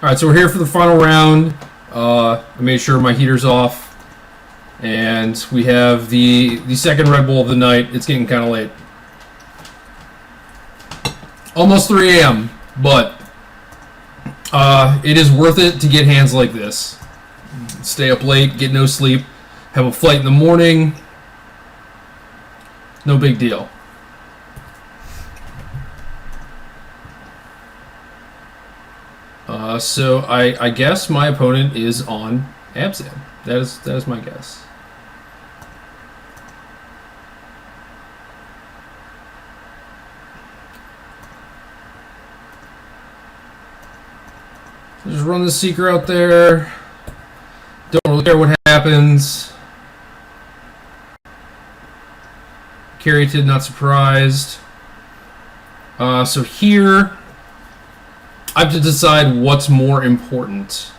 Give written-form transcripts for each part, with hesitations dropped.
Alright, so we're here for the final round. I made sure my heater's off. And we have the second Red Bull of the night. It's getting kind of late. Almost 3 a.m., but it is worth it to get hands like this. Stay up late, get no sleep, have a flight in the morning. No big deal. So I guess my opponent is on Abzan. That is my guess. So just run the Seeker out there. Don't really care what happens. Carried, not surprised. So here, I have to decide what's more important.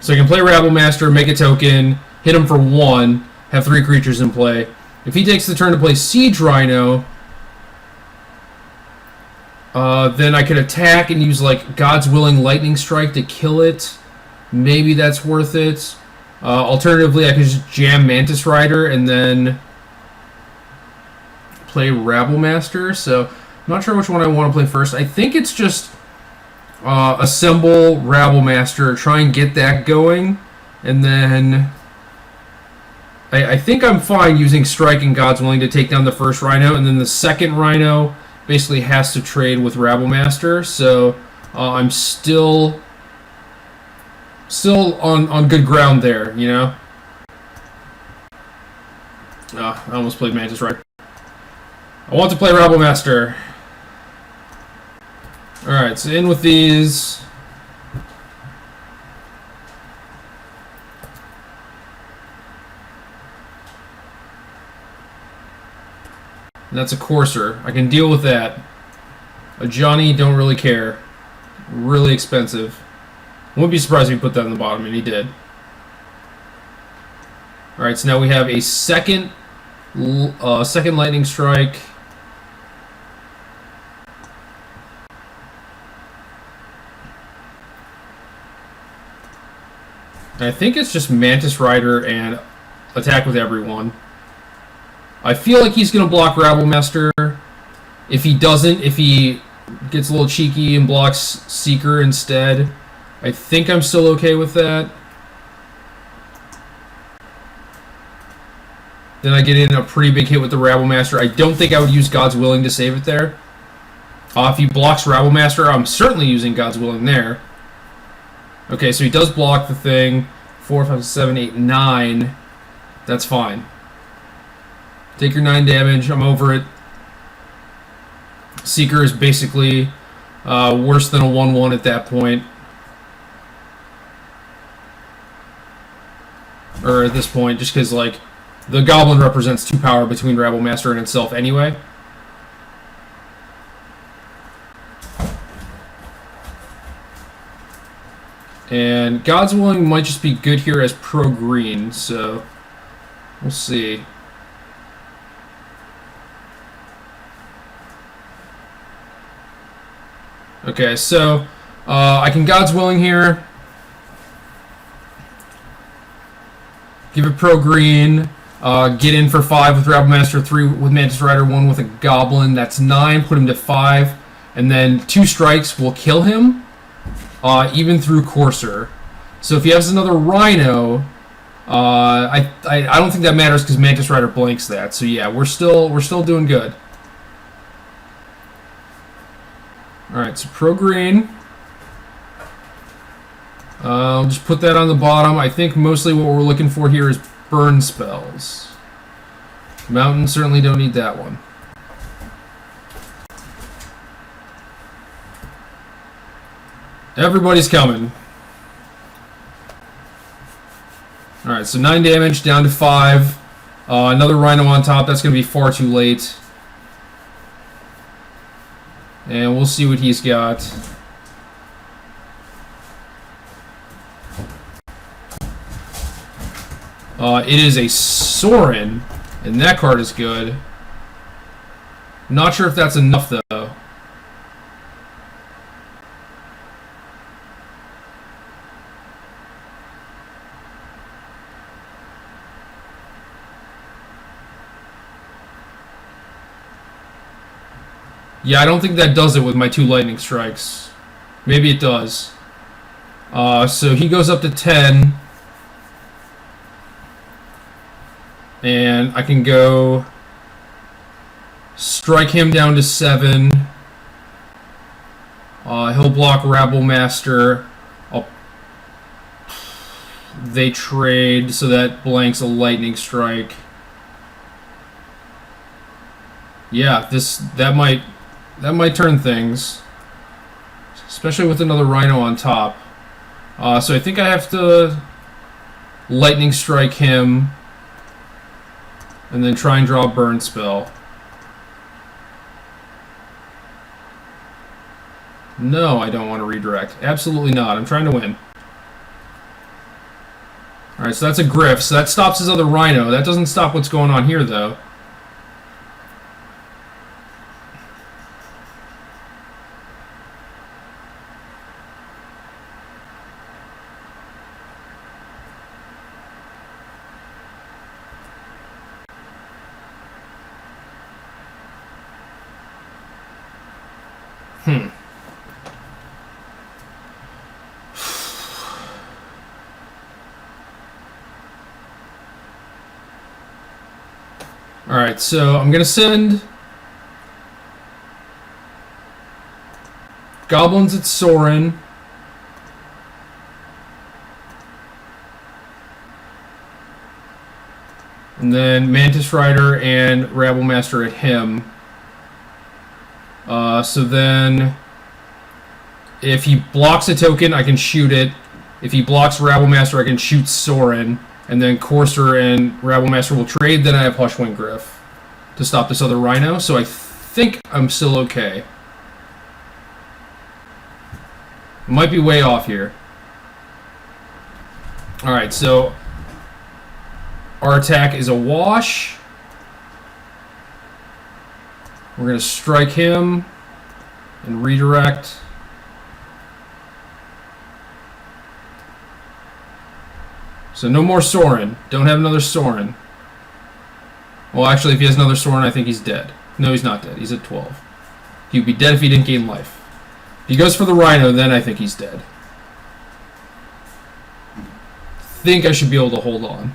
So I can play Rabblemaster, make a token, hit him for 1, have 3 creatures in play. If he takes the turn to play Siege Rhino, then I could attack and use like God's Willing Lightning Strike to kill it. Maybe that's worth it. Alternatively, I could just jam Mantis Rider and then play Rabblemaster. So I'm not sure which one I want to play first. I think it's just assemble Rabblemaster, try and get that going, and then I think I'm fine using Strike and God's Willing to take down the first Rhino, and then the second Rhino basically has to trade with Rabblemaster. So I'm still on good ground there, you know. I almost played Mantis Rider. I want to play Rabblemaster. Alright, so in with these. And that's a Courser. I can deal with that. A Johnny, don't really care. Really expensive. Wouldn't be surprised if he put that on the bottom, and he did. Alright, so now we have a second Lightning Strike. I think it's just Mantis Rider and attack with everyone. I feel like he's going to block Rabblemaster. If he doesn't, if he gets a little cheeky and blocks Seeker instead, I think I'm still okay with that. Then I get in a pretty big hit with the Rabblemaster. I don't think I would use God's Willing to save it there. If he blocks Rabblemaster, I'm certainly using God's Willing there. Okay, so he does block the thing. 4, 5, 7, 8, 9. That's fine. Take your 9 damage. I'm over it. Seeker is basically worse than a 1/1 at that point. Or at this point, just because, like, the Goblin represents 2 power between Rabblemaster and itself anyway. And God's Willing might just be good here as pro-green, so we'll see. Okay, so I can God's Willing here. Give it pro-green. Get in for 5 with Rabblemaster, 3 with Mantis Rider, 1 with a Goblin. That's 9. Put him to 5. And then 2 strikes will kill him. Even through Courser. So if he has another Rhino, I don't think that matters because Mantis Rider blanks that. So yeah, we're still doing good. All right, so pro green. I'll just put that on the bottom. I think mostly what we're looking for here is burn spells. Mountain, certainly don't need that one. Everybody's coming. Alright, so 9 damage, down to 5. Another Rhino on top. That's going to be far too late. And we'll see what he's got. It is a Sorin, and that card is good. Not sure if that's enough, though. Yeah, I don't think that does it with my 2 lightning strikes. Maybe it does. So he goes up to 10. And I can go strike him down to 7. He'll block Rabble Master. They trade, so that blanks a lightning strike. Yeah, that might turn things, especially with another Rhino on top. So I think I have to lightning strike him, and then try and draw a burn spell. No, I don't want to redirect. Absolutely not. I'm trying to win. Alright, so that's a Griff. So that stops his other Rhino. That doesn't stop what's going on here, though. Alright, so I'm going to send Goblins at Sorin. And then Mantis Rider and Rabble Master at him. So then, if he blocks a token, I can shoot it. If he blocks Rabble Master, I can shoot Sorin. And then Courser and Rabble Master will trade. Then I have Hushwing Griff to stop this other Rhino. So I think I'm still okay. Might be way off here. Alright, so our attack is a wash. We're going to strike him and redirect. So no more Sorin. Don't have another Sorin. Well, actually, if he has another Sorin, I think he's dead. No, he's not dead. He's at 12. He would be dead if he didn't gain life. If he goes for the Rhino, then I think he's dead. Think I should be able to hold on.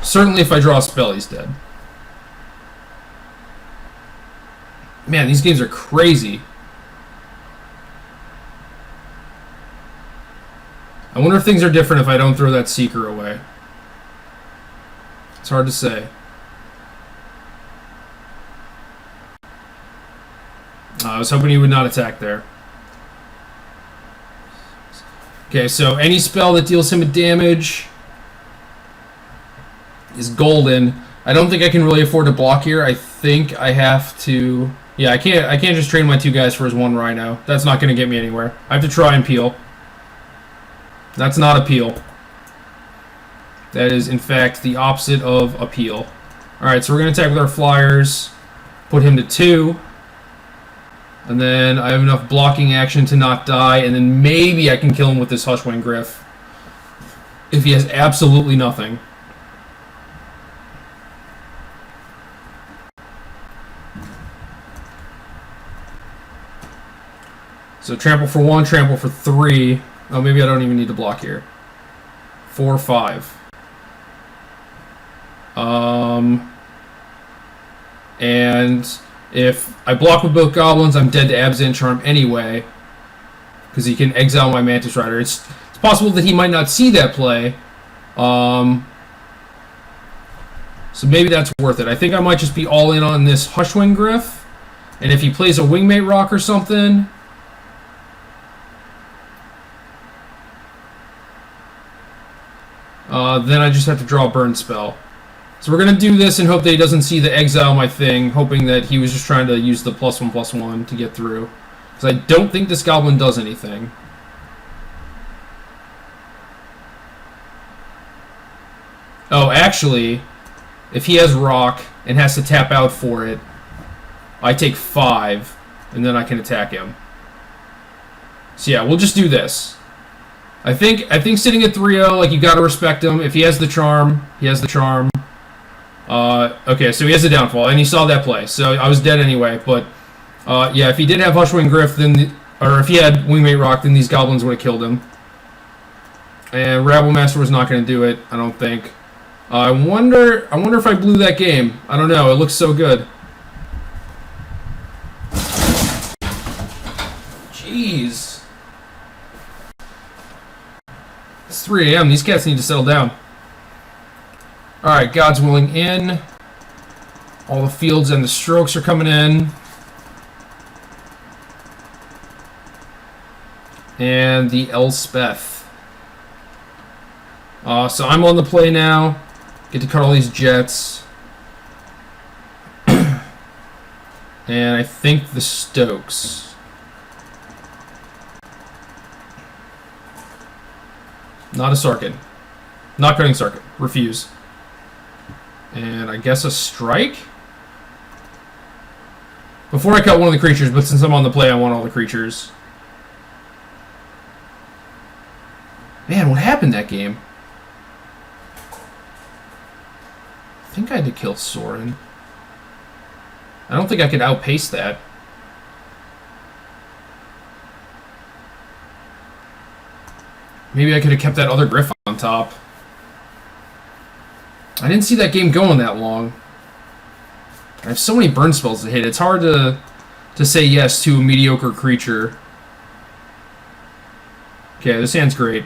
Certainly if I draw a spell, he's dead. Man, these games are crazy. I wonder if things are different if I don't throw that Seeker away. It's hard to say. I was hoping he would not attack there. Okay, so any spell that deals him a damage is golden. I don't think I can really afford to block here. I think I have to... Yeah, I can't just trade my 2 guys for his 1 Rhino. That's not going to get me anywhere. I have to try and peel. That's not appeal. That is, in fact, the opposite of appeal. Alright, so we're going to attack with our flyers. Put him to 2. And then I have enough blocking action to not die. And then maybe I can kill him with this Hushwing Griff. If he has absolutely nothing. So trample for 1, trample for 3. Oh, maybe I don't even need to block here. 4, 5. And if I block with both goblins, I'm dead to Abzan Charm anyway, because he can exile my Mantis Rider. It's possible that he might not see that play. So maybe that's worth it. I think I might just be all in on this Hushwing Griff. And if he plays a Wingmate Rock or something... then I just have to draw a burn spell. So we're going to do this and hope that he doesn't see the exile my thing, hoping that he was just trying to use the +1/+1 to get through. Because I don't think this goblin does anything. Oh, actually, if he has rock and has to tap out for it, I take 5, and then I can attack him. So yeah, we'll just do this. I think sitting at 3-0, like, you gotta respect him. If he has the charm, he has the charm. Okay, so he has a downfall, and he saw that play, so I was dead anyway. But yeah, if he did have Hushwing Griff, or if he had Wingmate Rock, then these goblins would have killed him. And Rabble Master was not going to do it, I don't think. I wonder if I blew that game. I don't know. It looks so good. Jeez. It's 3 a.m. These cats need to settle down. Alright, God's Willing in. All the fields and the strokes are coming in. And the Elspeth. So I'm on the play now. Get to cut all these jets. And I think the Stokes. Not a Sarkin. Not cutting Sarkin. Refuse. And I guess a strike? Before I cut one of the creatures, but since I'm on the play, I want all the creatures. Man, what happened that game? I think I had to kill Sorin. I don't think I could outpace that. Maybe I could have kept that other Griff on top. I didn't see that game going that long. I have so many burn spells to hit. It's hard to say yes to a mediocre creature. Okay, this hand's great.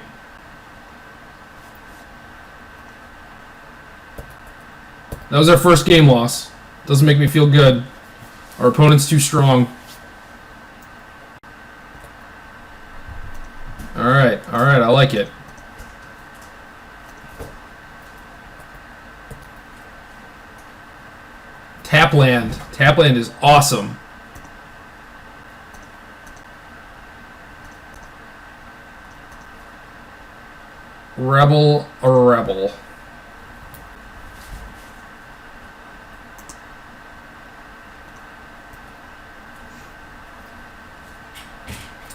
That was our first game loss. Doesn't make me feel good. Our opponent's too strong. Alright, I like it. Tapland. Tapland is awesome. Rebel or Rebel.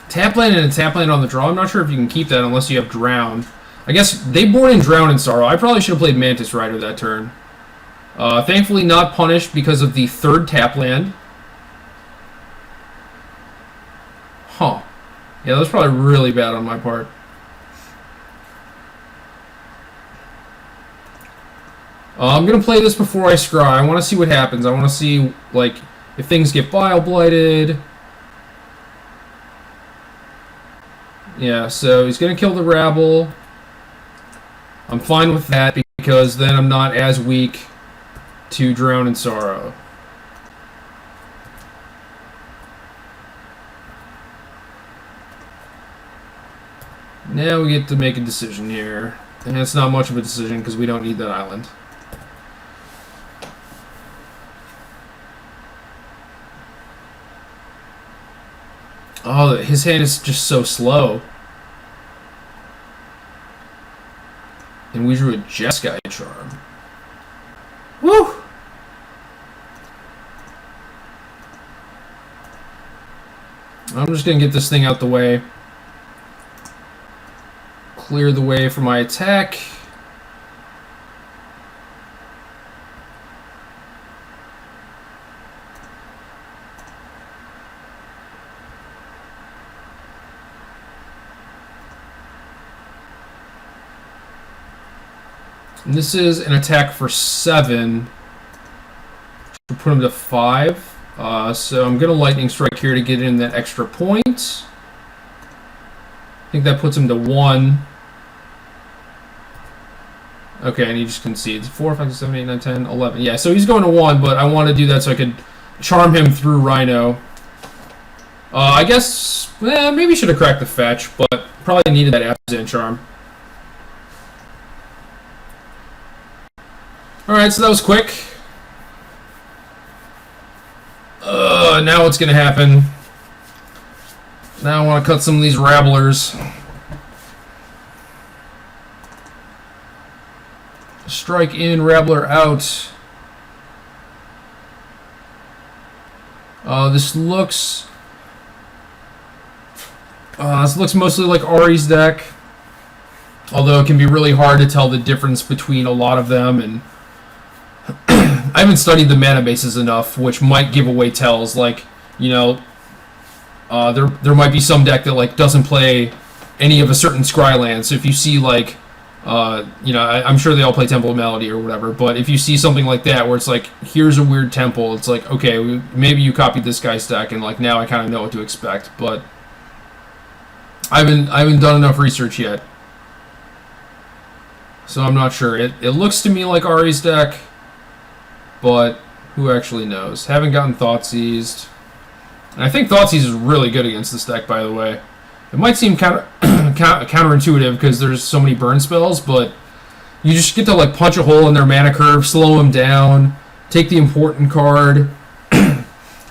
Tapland and a Tapland on the draw. I'm not sure if you can keep that unless you have Drown. I guess they board in Drown and Sorrow. I probably should have played Mantis Rider that turn. Thankfully not punished because of the third Tapland. Huh. Yeah, that was probably really bad on my part. I'm going to play this before I scry. I want to see what happens. I want to see, like, if things get Bile Blighted. Yeah, so he's going to kill the Rabble. I'm fine with that because then I'm not as weak to Drown in Sorrow. Now we get to make a decision here. And it's not much of a decision because we don't need that island. Oh, his hand is just so slow. And we drew a Jeskai charm. Woo! I'm just going to get this thing out the way. Clear the way for my attack. And this is an attack for 7. To put him to 5. So I'm going to Lightning Strike here to get in that extra point. I think that puts him to 1. Okay, and he just concedes. 4, 5, 6, 7, 8, 9, 10, 11. Yeah, so he's going to 1, but I want to do that so I could charm him through Rhino. I guess, maybe should have cracked the fetch, but probably needed that Abzan charm. Alright, so that was quick. Now what's going to happen? Now I want to cut some of these Rabblers. Strike in, Rabbler out. This looks mostly like Ari's deck. Although it can be really hard to tell the difference between a lot of them, and haven't studied the mana bases enough, which might give away tells. Like, you know, there might be some deck that like doesn't play any of a certain scry land. So if you see like, you know, I'm sure they all play Temple of Melody or whatever. But if you see something like that where it's like, here's a weird temple, it's like, okay, maybe you copied this guy's deck, and like now I kind of know what to expect. But I haven't done enough research yet, so I'm not sure. It looks to me like Ari's deck, but who actually knows? Haven't gotten Thoughtseized. And I think Thoughtseize is really good against this deck, by the way. It might seem counterintuitive because there's so many burn spells, but you just get to like punch a hole in their mana curve, slow them down, take the important card,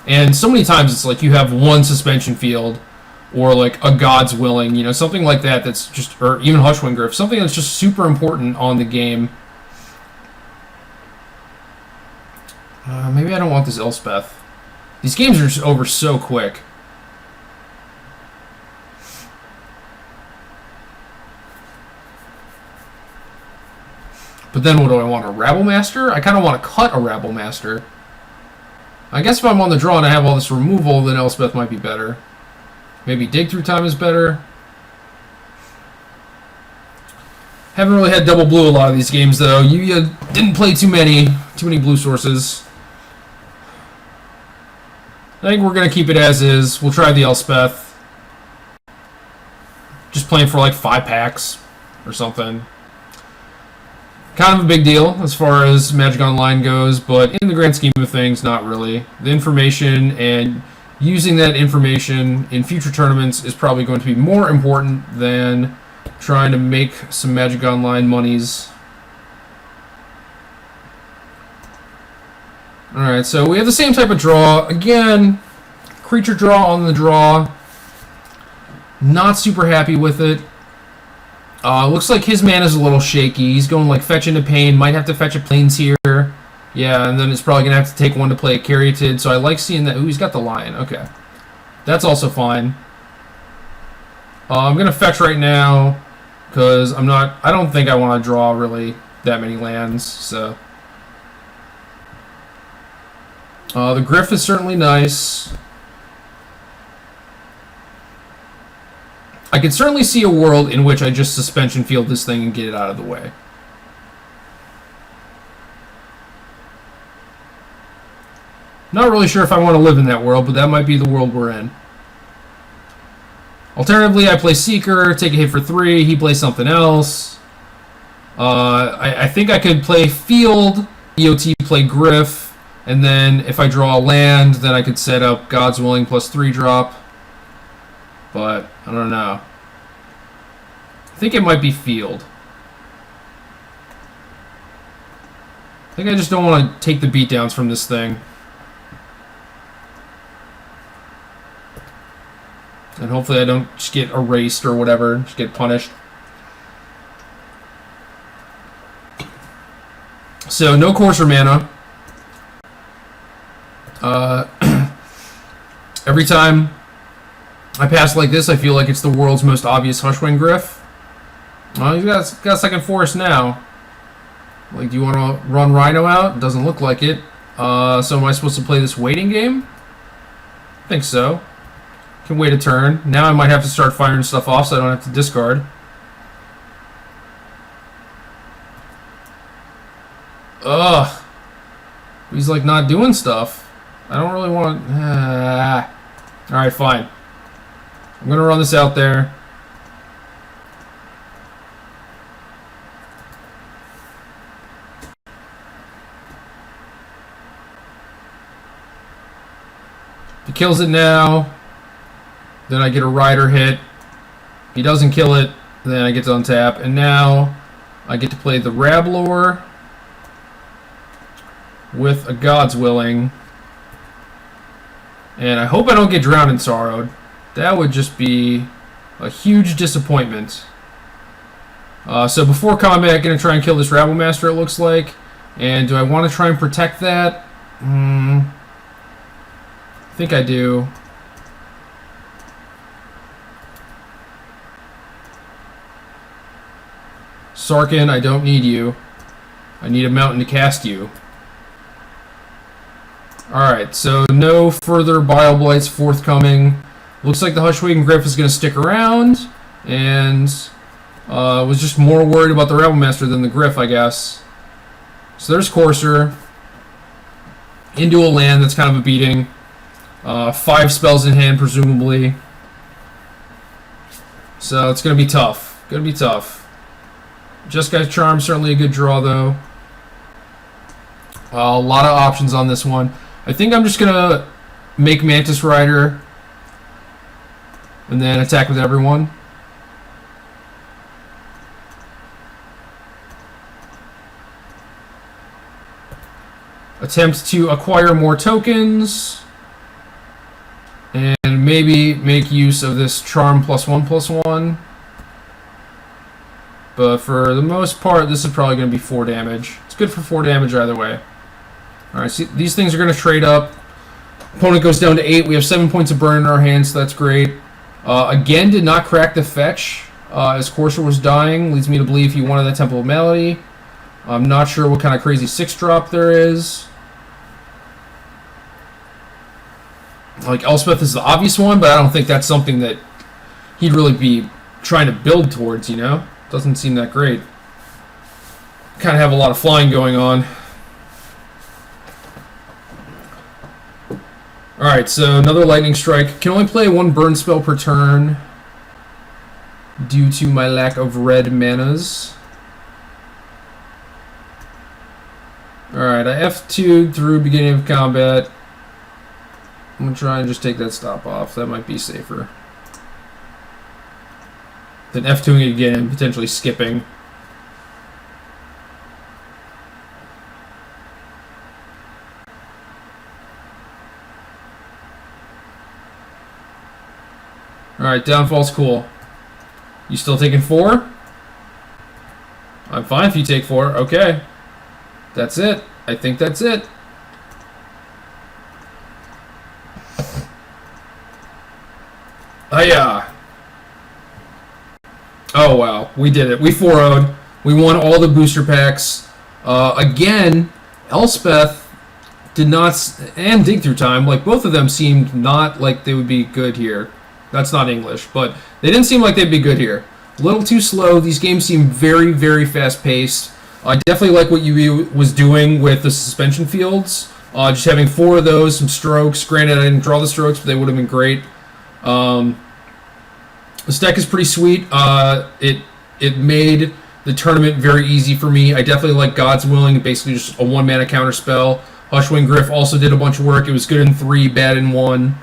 and so many times it's like you have one suspension field, or like a God's Willing, you know, something like that that's just, or even Hushwing Griff, something that's just super important on the game. Maybe I don't want this Elspeth. These games are just over so quick. But then what do I want? A Rabble Master? I kind of want to cut a Rabble Master. I guess if I'm on the draw and I have all this removal, then Elspeth might be better. Maybe Dig Through Time is better. Haven't really had double blue a lot of these games, though. You didn't play too many blue sources. I think we're going to keep it as is. We'll try the Elspeth. Just playing for like 5 packs or something. Kind of a big deal as far as Magic Online goes, but in the grand scheme of things, not really. The information and using that information in future tournaments is probably going to be more important than trying to make some Magic Online monies. Alright, so we have the same type of draw. Again, creature draw on the draw. Not super happy with it. Looks like his mana's a little shaky. He's going like fetch into Pain. Might have to fetch a Plains here. Yeah, and then it's probably going to have to take one to play a Caryatid. So I like seeing that. Ooh, he's got the Lion. Okay. That's also fine. I'm going to fetch right now because I don't think I want to draw really that many lands. So the Griff is certainly nice. I could certainly see a world in which I just suspension field this thing and get it out of the way. Not really sure if I want to live in that world, but that might be the world we're in. Alternatively, I play Seeker, take a hit for 3, he plays something else. I think I could play Field, EOT play Griff, and then if I draw a land, then I could set up God's Willing plus 3 drop. But I don't know. I think it might be Field. I think I just don't want to take the beatdowns from this thing. And hopefully I don't just get erased or whatever, just get punished. So, no Courser mana. Every time I pass like this, I feel like it's the world's most obvious Hushwing Griff. Well, he's got second forest now. Like, do you want to run Rhino out? Doesn't look like it. So am I supposed to play this waiting game? I think so. Can wait a turn. Now I might have to start firing stuff off so I don't have to discard. Ugh. He's like not doing stuff. I don't really want... Alright, fine. I'm going to run this out there. If he kills it now, then I get a Rider hit. If he doesn't kill it, then I get to untap. And now I get to play the Rablor with a God's Willing. And I hope I don't get Drowned in Sorrowed. That would just be a huge disappointment. So before combat, I'm going to try and kill this Rabble Master, it looks like. And do I want to try and protect that? I think I do. Sarkhan, I don't need you. I need a mountain to cast you. Alright, so no further Bile Blights forthcoming. Looks like the Hushwing Griff is going to stick around, and was just more worried about the Rebel Master than the Griff, I guess. So there's Courser. Into a land that's kind of a beating. 5 spells in hand, presumably. So it's going to be tough. Going to be tough. Jeskai's Charm, certainly a good draw, though. A lot of options on this one. I think I'm just going to make Mantis Rider and then attack with everyone. Attempt to acquire more tokens. And maybe make use of this Charm +1/+1. But for the most part, this is probably going to be 4 damage. It's good for 4 damage either way. Alright, so these things are going to trade up. Opponent goes down to 8. We have 7 points of burn in our hands, so that's great. Again, did not crack the fetch as Courser was dying. Leads me to believe he wanted that Temple of Melody. I'm not sure what kind of crazy 6-drop there is. Like, Elspeth is the obvious one, but I don't think that's something that he'd really be trying to build towards, you know? Doesn't seem that great. Kind of have a lot of flying going on. Alright, so another Lightning Strike. Can only play 1 burn spell per turn due to my lack of red manas. Alright, I F2'd through beginning of combat. I'm going to try and just take that stop off. That might be safer. Then F2'ing it again and potentially skipping. Alright, downfall's cool. You still taking 4? I'm fine if you take 4. Okay. That's it. I think that's it. Hiya! Oh wow, we did it. We 4-0'd. We won all the booster packs. Again, Elspeth did not, and Dig Through Time, like both of them seemed not like they would be good here. That's not English, but they didn't seem like they'd be good here. A little too slow. These games seem very, very fast-paced. I definitely like what you was doing with the suspension fields. Just having 4 of those, some strokes. Granted, I didn't draw the strokes, but they would have been great. This deck is pretty sweet. It made the tournament very easy for me. I definitely like God's Willing, basically just a 1-mana counter spell. Hushwing Griff also did a bunch of work. It was good in 3, bad in 1.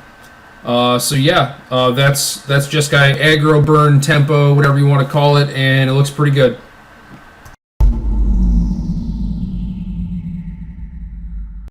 So yeah, that's Jeskai aggro, burn, tempo, whatever you want to call it, and it looks pretty good.